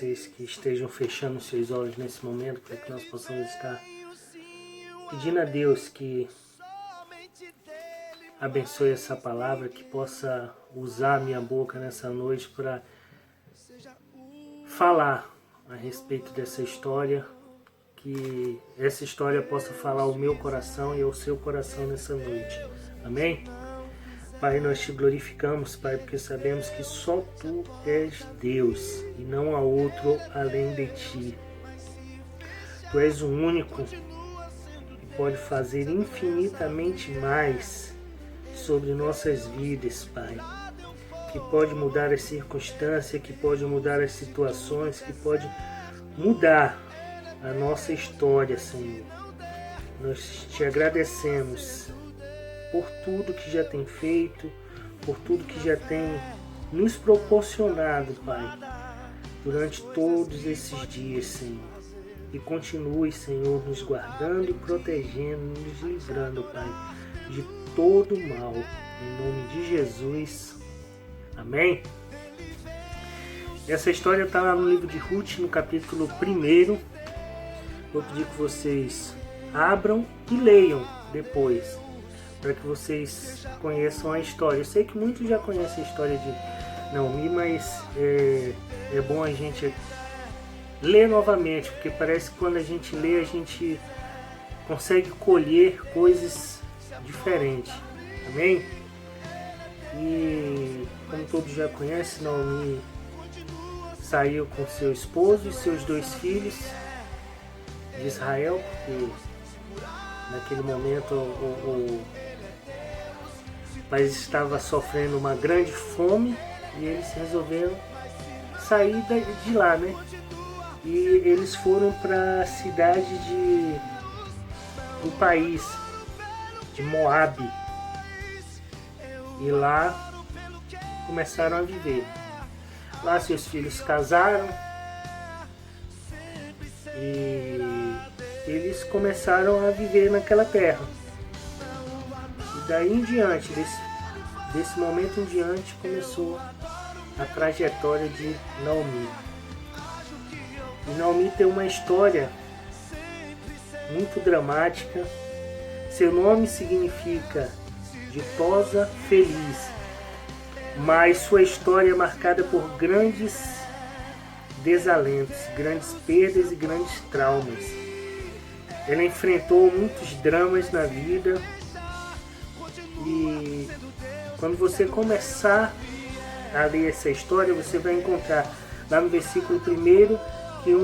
vocês que estejam fechando os seus olhos nesse momento, para que nós possamos estar pedindo a Deus que abençoe essa palavra, que possa usar a minha boca nessa noite para falar a respeito dessa história, que essa história possa falar ao meu coração e ao seu coração nessa noite. Amém? Pai, nós te glorificamos, Pai, porque sabemos que só Tu és Deus e não há outro além de Ti. Tu és o único que pode fazer infinitamente mais sobre nossas vidas, Pai. Que pode mudar as circunstâncias, que pode mudar as situações, que pode mudar a nossa história, Senhor. Nós te agradecemos por tudo que já tem feito, por tudo que já tem nos proporcionado, Pai, durante todos esses dias, Senhor. E continue, Senhor, nos guardando e protegendo, nos livrando, Pai, de todo mal. Em nome de Jesus. Amém? Essa história está lá no livro de Ruth, no capítulo 1. Vou pedir que vocês abram e leiam depois, para que vocês conheçam a história. Eu sei que muitos já conhecem a história de Naomi, mas é bom a gente ler novamente, porque parece que quando a gente lê, a gente consegue colher coisas diferentes. Amém? E como todos já conhecem, Naomi saiu com seu esposo e seus 2 filhos de Israel, porque naquele momento o país estava sofrendo uma grande fome e eles resolveram sair de lá, né? E eles foram para a cidade do país, de Moabe. E lá começaram a viver. Lá seus filhos casaram e eles começaram a viver naquela terra. E daí em diante, desse momento em diante, começou a trajetória de Naomi. E Naomi tem uma história muito dramática. Seu nome significa ditosa feliz, mas sua história é marcada por grandes desalentos, grandes perdas e grandes traumas. Ela enfrentou muitos dramas na vida e quando você começar a ler essa história, você vai encontrar lá no versículo 1 que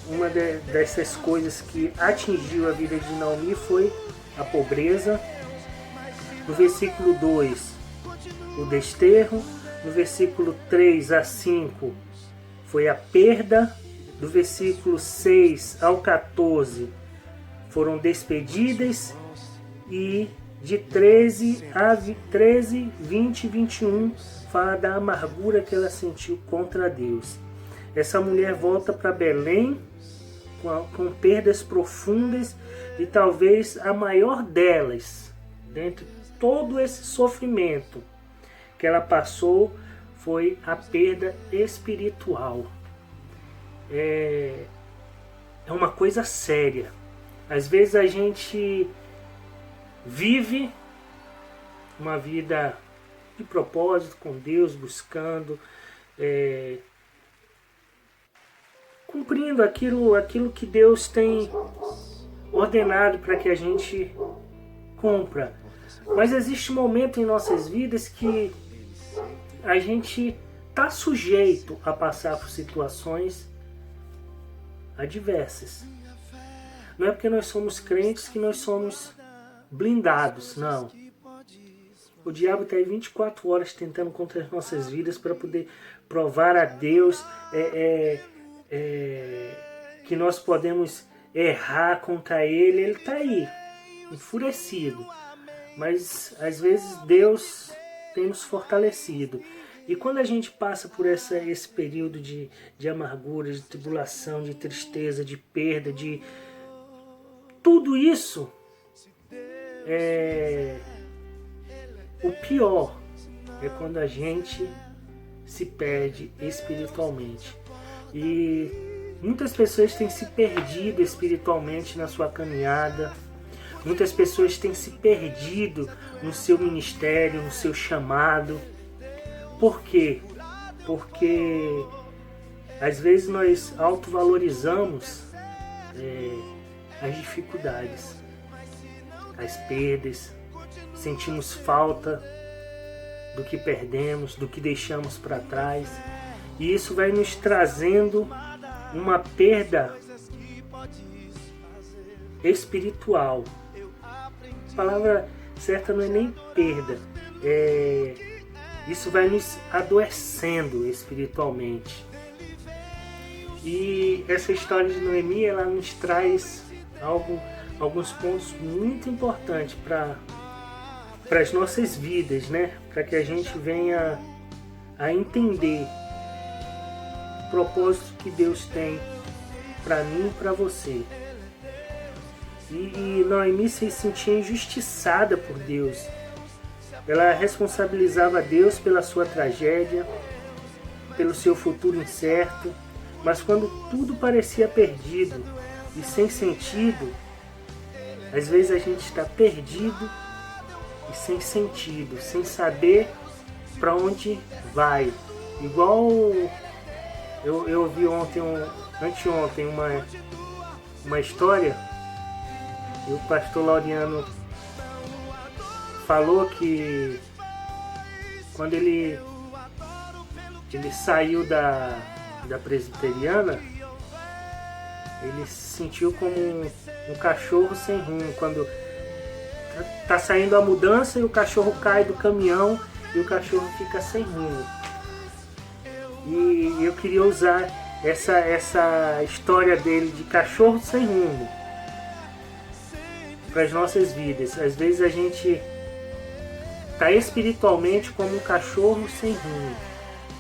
uma dessas coisas que atingiu a vida de Naomi foi a pobreza. No versículo 2, o desterro. No versículo 3 a 5, foi a perda. Do versículo 6 ao 14, foram despedidas. E de 13, 20 e 21, fala da amargura que ela sentiu contra Deus. Essa mulher volta para Belém com perdas profundas e talvez a maior delas, dentre todo esse sofrimento que ela passou, foi a perda espiritual. É uma coisa séria. Às vezes a gente vive uma vida de propósito com Deus, buscando, cumprindo aquilo que Deus tem ordenado para que a gente cumpra. Mas existe um momento em nossas vidas que a gente está sujeito a passar por situações adversas. Não é porque nós somos crentes que nós somos blindados, não. O diabo está aí 24 horas tentando contra as nossas vidas para poder provar a Deus que nós podemos errar contra Ele. Ele está aí, enfurecido. Mas às vezes Deus tem nos fortalecido. E quando a gente passa por esse período de amargura, de tribulação, de tristeza, de perda, de tudo isso, o pior é quando a gente se perde espiritualmente. E muitas pessoas têm se perdido espiritualmente na sua caminhada. Muitas pessoas têm se perdido no seu ministério, no seu chamado. Por quê? Porque às vezes nós autovalorizamos as dificuldades, as perdas, sentimos falta do que perdemos, do que deixamos para trás, e isso vai nos trazendo uma perda espiritual. A palavra certa não é nem perda, isso vai nos adoecendo espiritualmente. E essa história de Noemi, ela nos traz alguns pontos muito importantes para as nossas vidas, né? Para que a gente venha a entender o propósito que Deus tem para mim e para você. E Noemi se sentia injustiçada por Deus. Ela responsabilizava Deus pela sua tragédia, pelo seu futuro incerto. Mas quando tudo parecia perdido e sem sentido, às vezes a gente está perdido e sem sentido, sem saber para onde vai. Igual eu vi anteontem uma história, e o pastor Laureano falou que quando ele saiu da presbiteriana, ele se sentiu como um cachorro sem rumo, quando tá saindo a mudança e o cachorro cai do caminhão e o cachorro fica sem rumo. E eu queria usar essa história dele de cachorro sem rumo para as nossas vidas. Às vezes a gente tá espiritualmente como um cachorro sem rumo.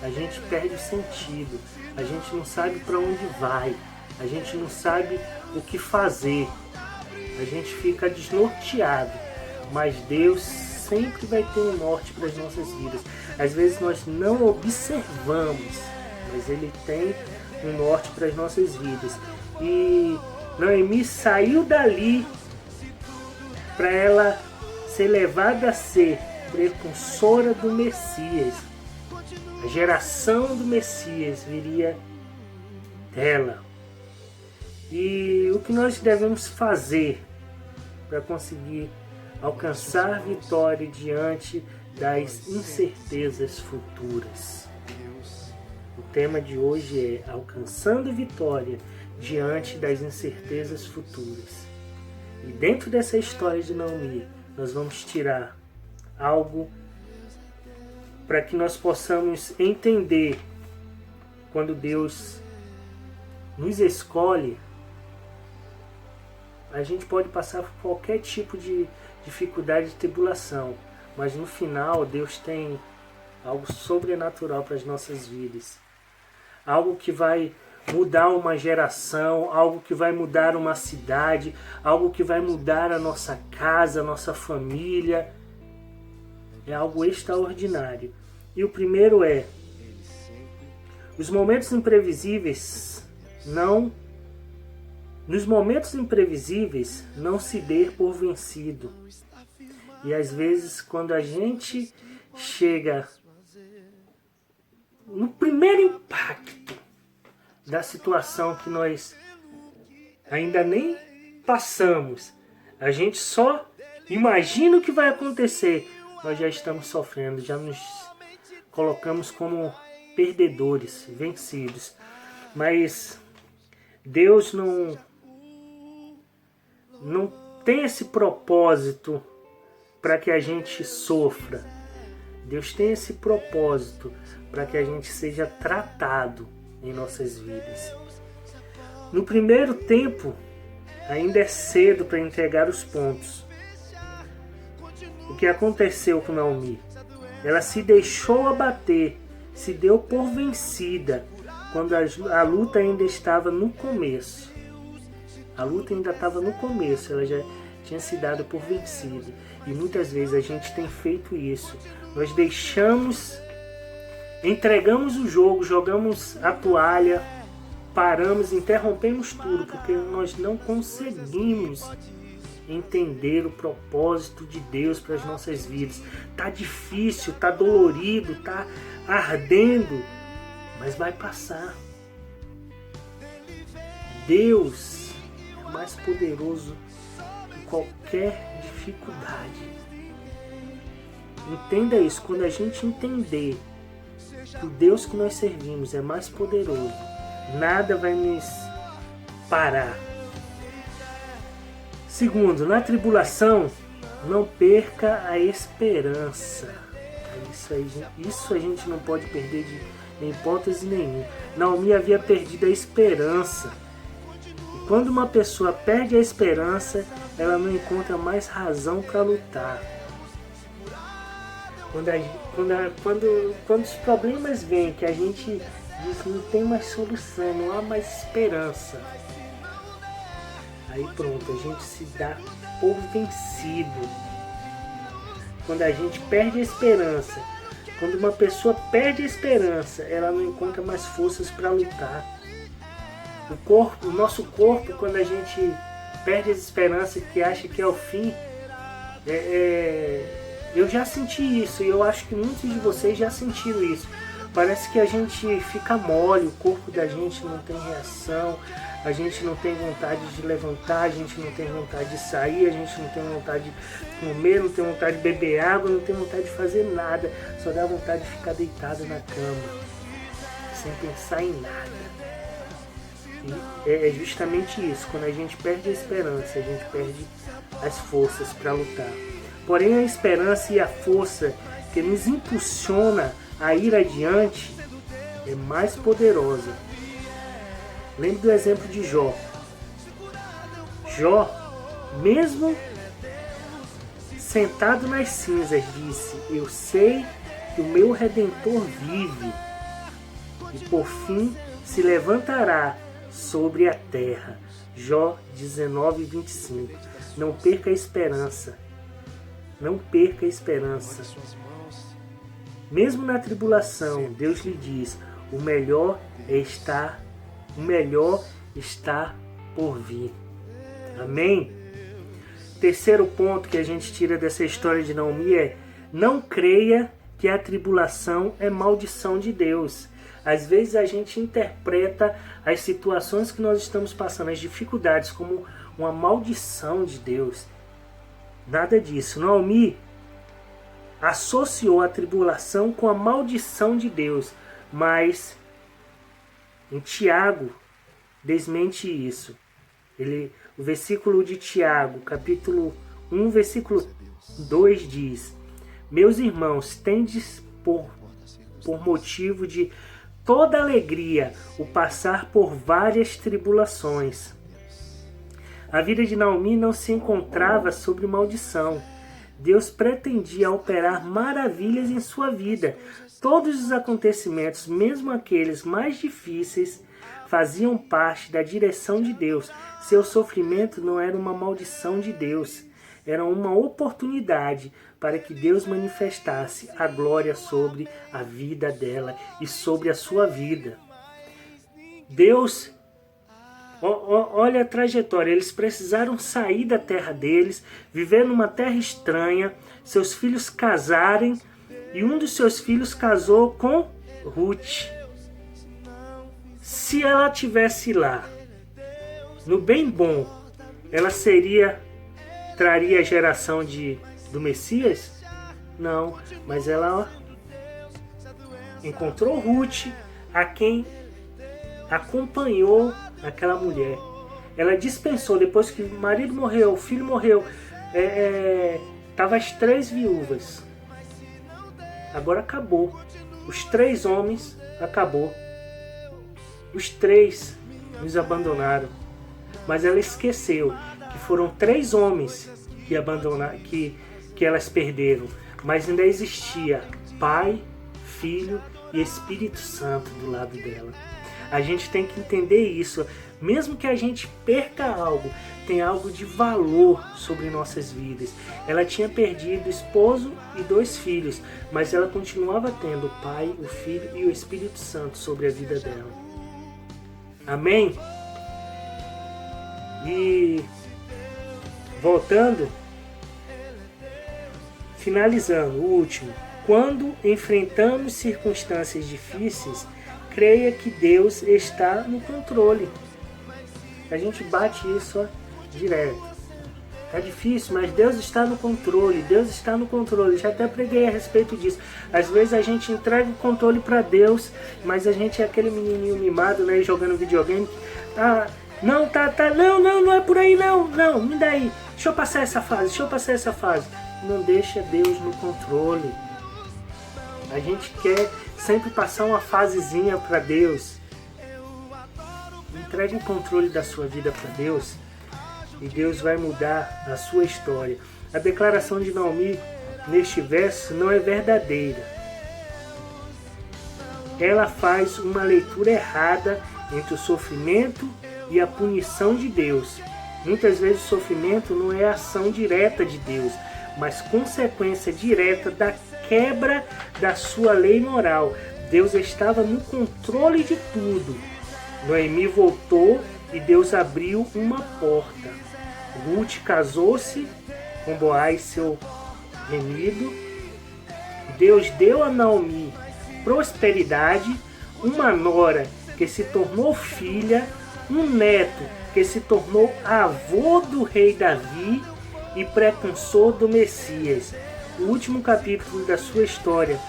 A gente perde o sentido, a gente não sabe para onde vai, a gente não sabe o que fazer, a gente fica desnorteado, mas Deus sempre vai ter um norte para as nossas vidas. Às vezes nós não observamos, mas Ele tem um norte para as nossas vidas. E Noemi saiu dali para ela ser levada a ser precursora do Messias. A geração do Messias viria dela. E o que nós devemos fazer para conseguir alcançar vitória diante das incertezas futuras? O tema de hoje é alcançando vitória diante das incertezas futuras. E dentro dessa história de Noemi, nós vamos tirar algo para que nós possamos entender quando Deus nos escolhe. A gente pode passar por qualquer tipo de dificuldade e tribulação, mas no final Deus tem algo sobrenatural para as nossas vidas. Algo que vai mudar uma geração, algo que vai mudar uma cidade, algo que vai mudar a nossa casa, a nossa família. É algo extraordinário. E o primeiro é: nos momentos imprevisíveis não se dê por vencido. E às vezes quando a gente chega no primeiro impacto da situação que nós ainda nem passamos, a gente só imagina o que vai acontecer, nós já estamos sofrendo, já nos colocamos como perdedores, vencidos. Mas Deus não tem esse propósito para que a gente sofra. Deus tem esse propósito para que a gente seja tratado em nossas vidas. No primeiro tempo, ainda é cedo para entregar os pontos. O que aconteceu com Noemi? Ela se deixou abater, se deu por vencida, quando a luta ainda estava no começo. A luta ainda estava no começo, ela já tinha se dado por vencida. E muitas vezes a gente tem feito isso. Nós entregamos o jogo, jogamos a toalha paramos, interrompemos tudo, porque nós não conseguimos entender o propósito de Deus para as nossas vidas. Tá difícil, tá dolorido, tá ardendo, mas vai passar. Deus é mais poderoso que qualquer dificuldade. Entenda isso. Quando a gente entender que o Deus que nós servimos é mais poderoso, nada vai nos parar. Segundo, na tribulação, não perca a esperança. Isso a gente não pode perder em hipótese nenhuma. Naomi havia perdido a esperança. E quando uma pessoa perde a esperança, ela não encontra mais razão para lutar. Quando os problemas vêm, que a gente diz que não tem mais solução, não há mais esperança, aí pronto, a gente se dá por vencido. Quando a gente perde a esperança, quando uma pessoa perde a esperança, ela não encontra mais forças para lutar. O nosso corpo, quando a gente perde a esperança, que acha que é o fim, eu já senti isso, e eu acho que muitos de vocês já sentiram isso. Parece que a gente fica mole, o corpo da gente não tem reação, a gente não tem vontade de levantar, a gente não tem vontade de sair, a gente não tem vontade de comer, não tem vontade de beber água, não tem vontade de fazer nada, só dá vontade de ficar deitado na cama, sem pensar em nada. E é justamente isso, quando a gente perde a esperança, a gente perde as forças para lutar. Porém, a esperança e a força que nos impulsiona a ir adiante é mais poderosa. Lembre do exemplo de Jó. Jó, mesmo sentado nas cinzas, disse: eu sei que o meu Redentor vive e por fim se levantará sobre a terra. Jó 19:25. Não perca a esperança. Não perca a esperança. Mesmo na tribulação, Deus lhe diz: o melhor está por vir. Amém? Terceiro ponto que a gente tira dessa história de Naomi é: não creia que a tribulação é maldição de Deus. Às vezes a gente interpreta as situações que nós estamos passando, as dificuldades, como uma maldição de Deus. Nada disso. Naomi associou a tribulação com a maldição de Deus, mas em Tiago desmente isso. O versículo de Tiago, capítulo 1, versículo 2 diz: meus irmãos, tendes por motivo de toda alegria o passar por várias tribulações. A vida de Naomi não se encontrava sob maldição. Deus pretendia operar maravilhas em sua vida. Todos os acontecimentos, mesmo aqueles mais difíceis, faziam parte da direção de Deus. Seu sofrimento não era uma maldição de Deus, era uma oportunidade para que Deus manifestasse a glória sobre a vida dela e sobre a sua vida. Deus, olha a trajetória, eles precisaram sair da terra deles, viver numa terra estranha, seus filhos casarem, e um dos seus filhos casou com Ruth. Se ela tivesse lá, no bem bom, ela traria a geração do Messias? Não, mas ela encontrou Ruth, a quem acompanhou aquela mulher. Ela dispensou, depois que o marido morreu, o filho morreu, estavam as 3 viúvas. Agora acabou. Os 3 homens, acabou. Os 3 nos abandonaram. Mas ela esqueceu que foram 3 homens que abandonaram, que elas perderam. Mas ainda existia Pai, Filho e Espírito Santo do lado dela. A gente tem que entender isso. Mesmo que a gente perca algo, tem algo de valor sobre nossas vidas. Ela tinha perdido o esposo e 2 filhos, mas ela continuava tendo o Pai, o Filho e o Espírito Santo sobre a vida dela. Amém? E voltando, finalizando, o último. Quando enfrentamos circunstâncias difíceis, creia que Deus está no controle. A gente bate isso direto. Tá difícil, mas Deus está no controle. Deus está no controle. Já até preguei a respeito disso. Às vezes a gente entrega o controle para Deus, mas a gente é aquele menininho mimado, né, jogando videogame. Não é por aí não, me dá aí. Deixa eu passar essa fase. Não deixa Deus no controle. A gente quer sempre passar uma fasezinha para Deus. Entregue o controle da sua vida para Deus e Deus vai mudar a sua história. A declaração de Naomi neste verso não é verdadeira. Ela faz uma leitura errada entre o sofrimento e a punição de Deus. Muitas vezes o sofrimento não é ação direta de Deus, mas consequência direta da quebra da sua lei moral. Deus estava no controle de tudo. Noemi voltou e Deus abriu uma porta. Ruth casou-se com Boaz, seu remido. Deus deu a Naomi prosperidade, uma nora que se tornou filha, um neto que se tornou avô do rei Davi e precursor do Messias. O último capítulo da sua história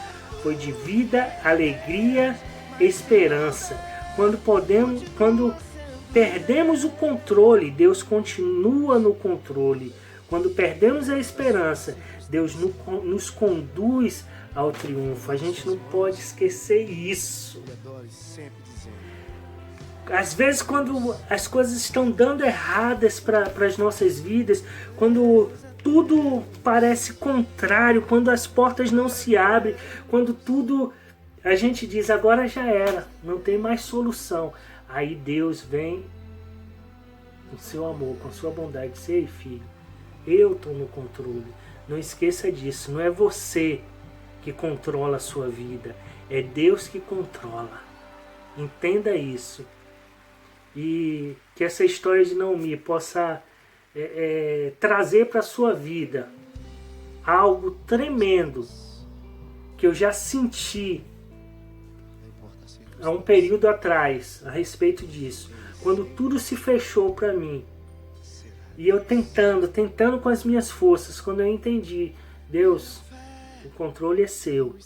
foi de vida, alegria, esperança. Quando perdemos o controle, Deus continua no controle. Quando perdemos a esperança, Deus nos conduz ao triunfo. A gente não pode esquecer isso. Às vezes, quando as coisas estão dando erradas para as nossas vidas, quando tudo parece contrário, quando as portas não se abrem, quando tudo a gente diz agora já era, não tem mais solução. Aí Deus vem com seu amor, com sua bondade, diz: ei filho, eu estou no controle. Não esqueça disso, não é você que controla a sua vida, é Deus que controla. Entenda isso. E que essa história de Naomi possa trazer para a sua vida algo tremendo que eu já senti há um período atrás a respeito disso, quando tudo se fechou para mim e eu tentando com as minhas forças, quando eu entendi: Deus, o controle é seu.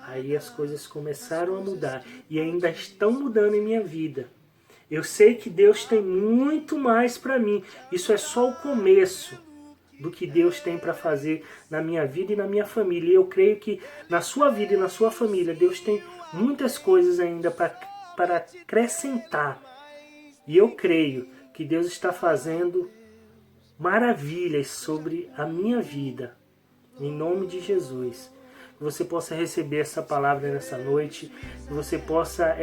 Aí as coisas começaram a mudar e ainda estão mudando em minha vida. Eu sei que Deus tem muito mais para mim. Isso é só o começo do que Deus tem para fazer na minha vida e na minha família. E eu creio que na sua vida e na sua família, Deus tem muitas coisas ainda para acrescentar. E eu creio que Deus está fazendo maravilhas sobre a minha vida. Em nome de Jesus. Que você possa receber essa palavra nessa noite. Que você possa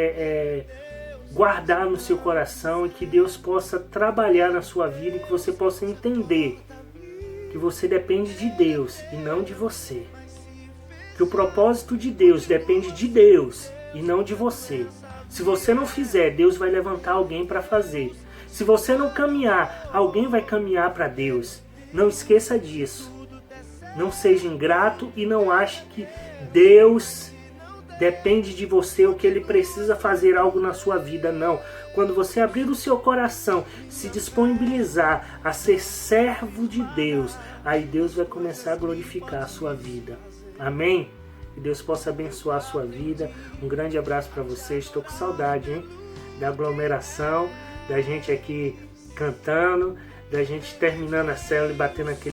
guardar no seu coração e que Deus possa trabalhar na sua vida e que você possa entender que você depende de Deus e não de você. Que o propósito de Deus depende de Deus e não de você. Se você não fizer, Deus vai levantar alguém para fazer. Se você não caminhar, alguém vai caminhar para Deus. Não esqueça disso. Não seja ingrato e não ache que Deus depende de você, o que Ele precisa fazer algo na sua vida. Não. Quando você abrir o seu coração, se disponibilizar a ser servo de Deus, aí Deus vai começar a glorificar a sua vida. Amém? Que Deus possa abençoar a sua vida. Um grande abraço para vocês. Estou com saudade, hein? Da aglomeração, da gente aqui cantando, da gente terminando a célula e batendo aquele